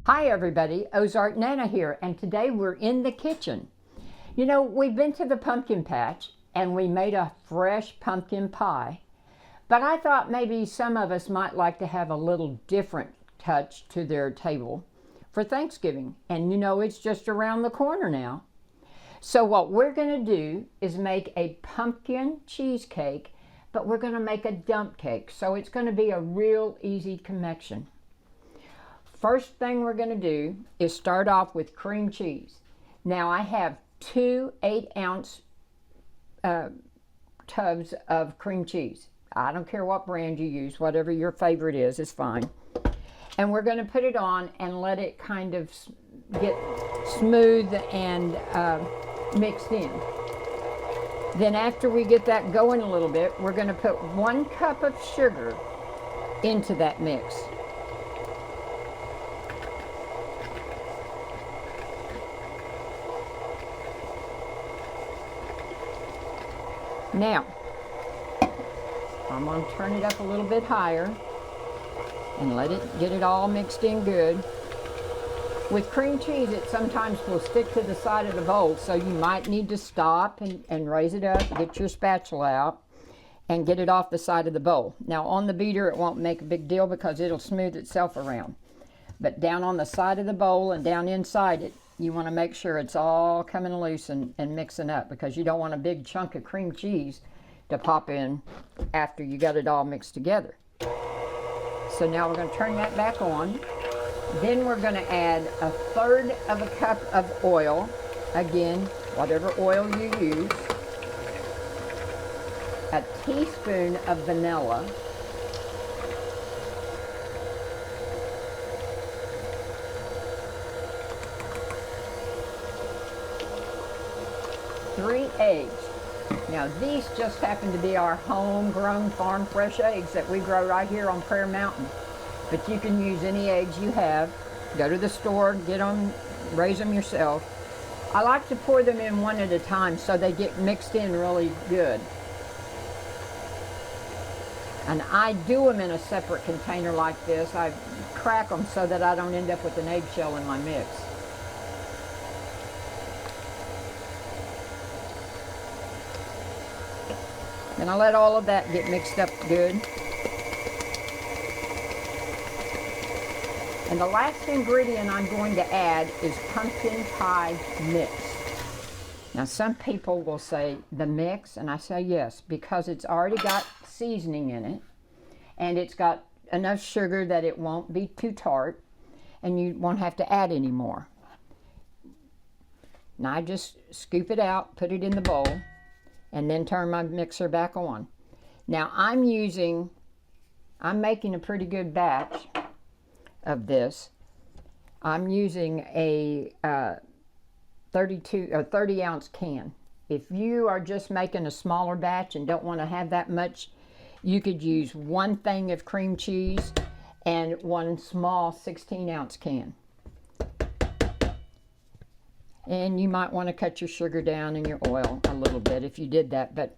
Hi everybody, Ozark Nana here, and today we're in the kitchen. You know, we've been to the pumpkin patch and we made a fresh pumpkin pie, but I thought maybe some of us might like to have a little different touch to their table for Thanksgiving, and you know it's just around the corner now. So what we're going to do is make a pumpkin cheesecake, but we're going to make a dump cake, so it's going to be a real easy connection. First thing we're going to do is start off with cream cheese. Now I have two 8-ounce tubs of cream cheese. I don't care what brand you use, whatever your favorite is fine. And we're going to put it on and let it kind of get smooth and mixed in. Then after we get that going a little bit, we're going to put 1 cup of sugar into that mix. Now, I'm going to turn it up a little bit higher and let it get it all mixed in good. With cream cheese, it sometimes will stick to the side of the bowl, so you might need to stop and raise it up, get your spatula out, and get it off the side of the bowl. Now, on the beater, it won't make a big deal because it'll smooth itself around. But down on the side of the bowl and down inside it, you want to make sure it's all coming loose and mixing up, because you don't want a big chunk of cream cheese to pop in after you got it all mixed together. So now we're going to turn that back on. Then we're going to add 1/3 of a cup of oil. Again, whatever oil you use. A teaspoon of vanilla. Three eggs. Now these just happen to be our homegrown farm fresh eggs that we grow right here on Prayer Mountain. But you can use any eggs you have. Go to the store, get them, raise them yourself. I like to pour them in one at a time so they get mixed in really good. And I do them in a separate container like this. I crack them so that I don't end up with an eggshell in my mix. And I let all of that get mixed up good. And the last ingredient I'm going to add is pumpkin pie mix. Now some people will say the mix, and I say yes, because it's already got seasoning in it, and it's got enough sugar that it won't be too tart, and you won't have to add any more. Now I just scoop it out, put it in the bowl, and then turn my mixer back on. Now I'm making a pretty good batch of this. I'm using a 30-ounce can. If you are just making a smaller batch and don't want to have that much, you could use 1 thing of cream cheese and 1 small 16-ounce can. And you might want to cut your sugar down and your oil a little bit if you did that, but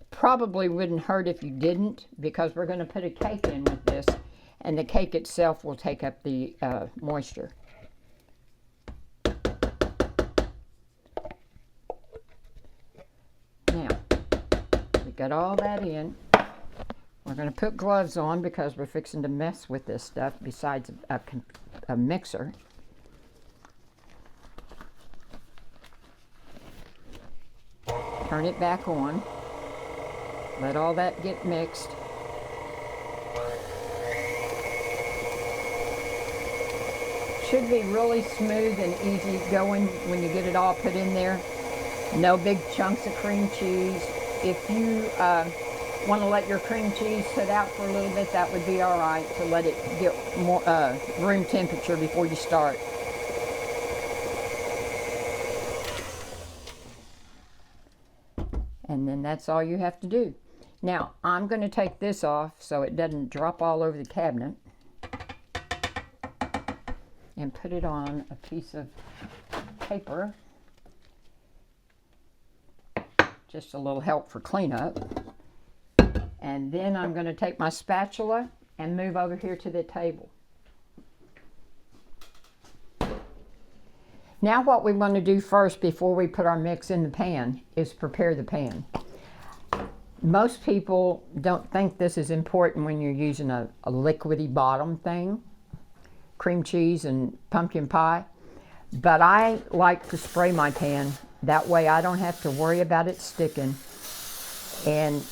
probably wouldn't hurt if you didn't, because we're going to put a cake in with this, and the cake itself will take up the moisture. Now, we got all that in. We're going to put gloves on because we're fixing to mess with this stuff besides a mixer. Turn it back on. Let all that get mixed. Should be really smooth and easy going when you get it all put in there. No big chunks of cream cheese. If you want to let your cream cheese sit out for a little bit, that would be all right, to let it get more room temperature before you start. And then that's all you have to do. Now, I'm going to take this off so it doesn't drop all over the cabinet, and put it on a piece of paper. Just a little help for cleanup. And then I'm going to take my spatula and move over here to the table. Now what we want to do first before we put our mix in the pan is prepare the pan. Most people don't think this is important when you're using a liquidy bottom thing, cream cheese and pumpkin pie, but I like to spray my pan. That way I don't have to worry about it sticking and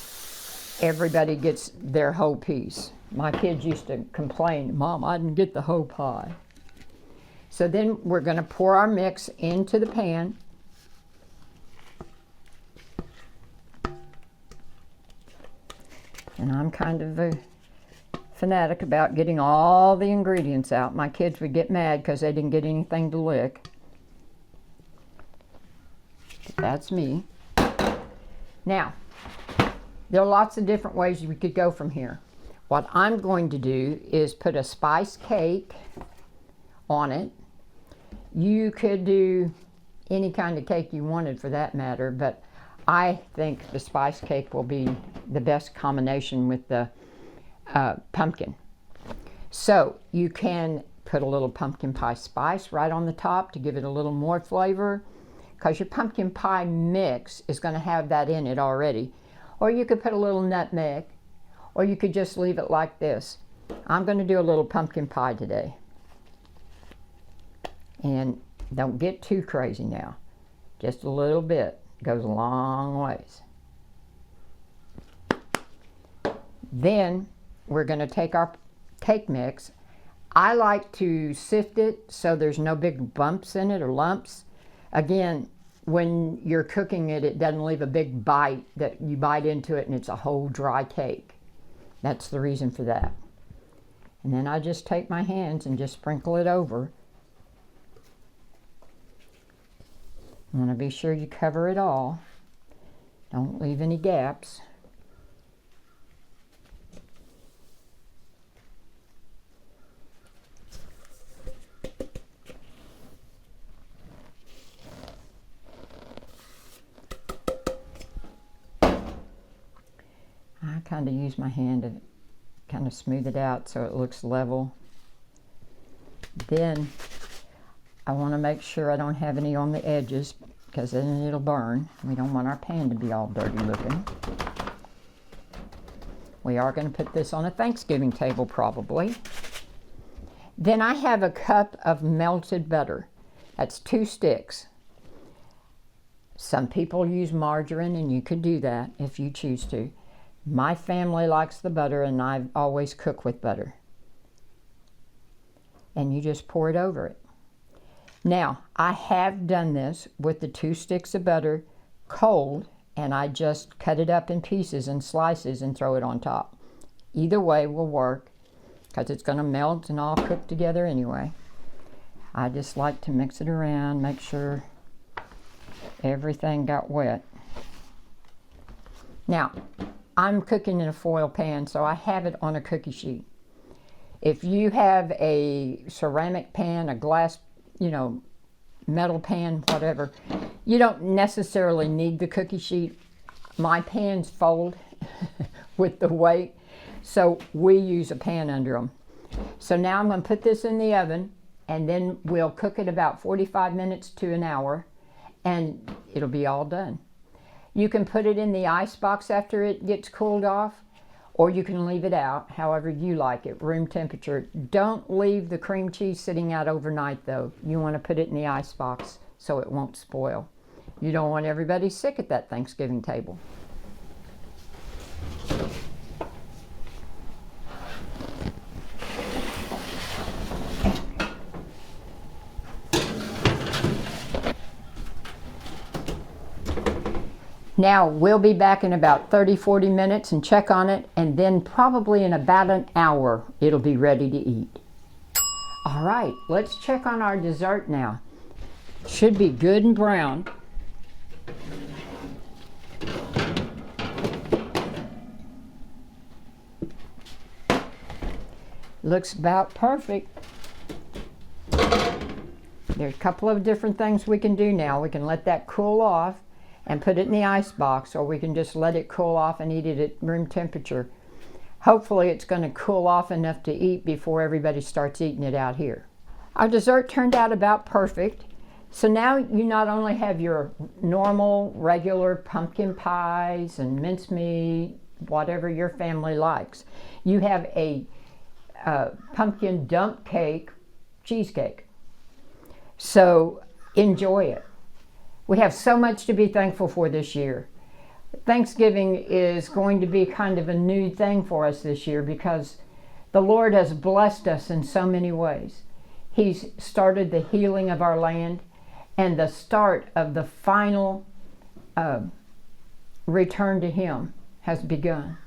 everybody gets their whole piece. My kids used to complain, Mom, I didn't get the whole pie. So then we're going to pour our mix into the pan. And I'm kind of a fanatic about getting all the ingredients out. My kids would get mad because they didn't get anything to lick. But that's me. Now, there are lots of different ways we could go from here. What I'm going to do is put a spice cake on it. You could do any kind of cake you wanted for that matter, but I think the spice cake will be the best combination with the pumpkin. So you can put a little pumpkin pie spice right on the top to give it a little more flavor, because your pumpkin pie mix is going to have that in it already. Or you could put a little nutmeg, or you could just leave it like this. I'm going to do a little pumpkin pie today. And don't get too crazy now. Just a little bit goes a long ways. Then we're going to take our cake mix. I like to sift it so there's no big bumps in it or lumps. Again, when you're cooking it, it doesn't leave a big bite that you bite into it and it's a whole dry cake. That's the reason for that. And then I just take my hands and just sprinkle it over. You want to be sure you cover it all. Don't leave any gaps. I kind of use my hand to kind of smooth it out so it looks level. Then I want to make sure I don't have any on the edges, because then it'll burn. We don't want our pan to be all dirty looking. We are going to put this on a Thanksgiving table probably. Then I have a cup of melted butter. That's 2 sticks. Some people use margarine, and you could do that if you choose to. My family likes the butter, and I always cook with butter. And you just pour it over it. Now, I have done this with the 2 sticks of butter cold, and I just cut it up in pieces and slices and throw it on top. Either way will work, because it's going to melt and all cook together anyway. I just like to mix it around, make sure everything got wet. Now, I'm cooking in a foil pan, so I have it on a cookie sheet. If you have a ceramic pan, a glass, metal pan, whatever, you don't necessarily need the cookie sheet. My pans fold with the weight, so we use a pan under them. So now I'm going to put this in the oven, and then we'll cook it about 45 minutes to an hour, and it'll be all done. You can put it in the ice box after it gets cooled off, or you can leave it out however you like it, room temperature. Don't leave the cream cheese sitting out overnight though. You want to put it in the ice box so it won't spoil. You don't want everybody sick at that Thanksgiving table. Now, we'll be back in about 30-40 minutes and check on it, and then probably in about an hour, it'll be ready to eat. All right, let's check on our dessert now. Should be good and brown. Looks about perfect. There's a couple of different things we can do now. We can let that cool off and put it in the ice box, or we can just let it cool off and eat it at room temperature. Hopefully it's going to cool off enough to eat before everybody starts eating it out here. Our dessert turned out about perfect. So now you not only have your normal, regular pumpkin pies and mincemeat, whatever your family likes, you have a pumpkin dump cake cheesecake. So enjoy it. We have so much to be thankful for this year. Thanksgiving is going to be kind of a new thing for us this year because the Lord has blessed us in so many ways. He's started the healing of our land, and the start of the final return to Him has begun.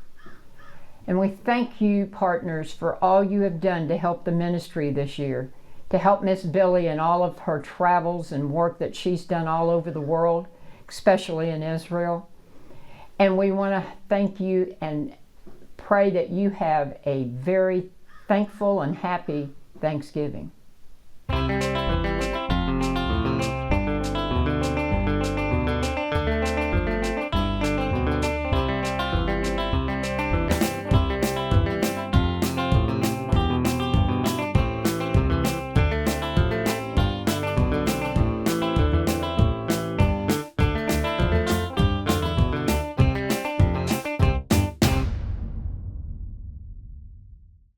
And we thank you, partners, for all you have done to help the ministry this year, to help Miss Billy in all of her travels and work that she's done all over the world, especially in Israel. And we want to thank you and pray that you have a very thankful and happy Thanksgiving.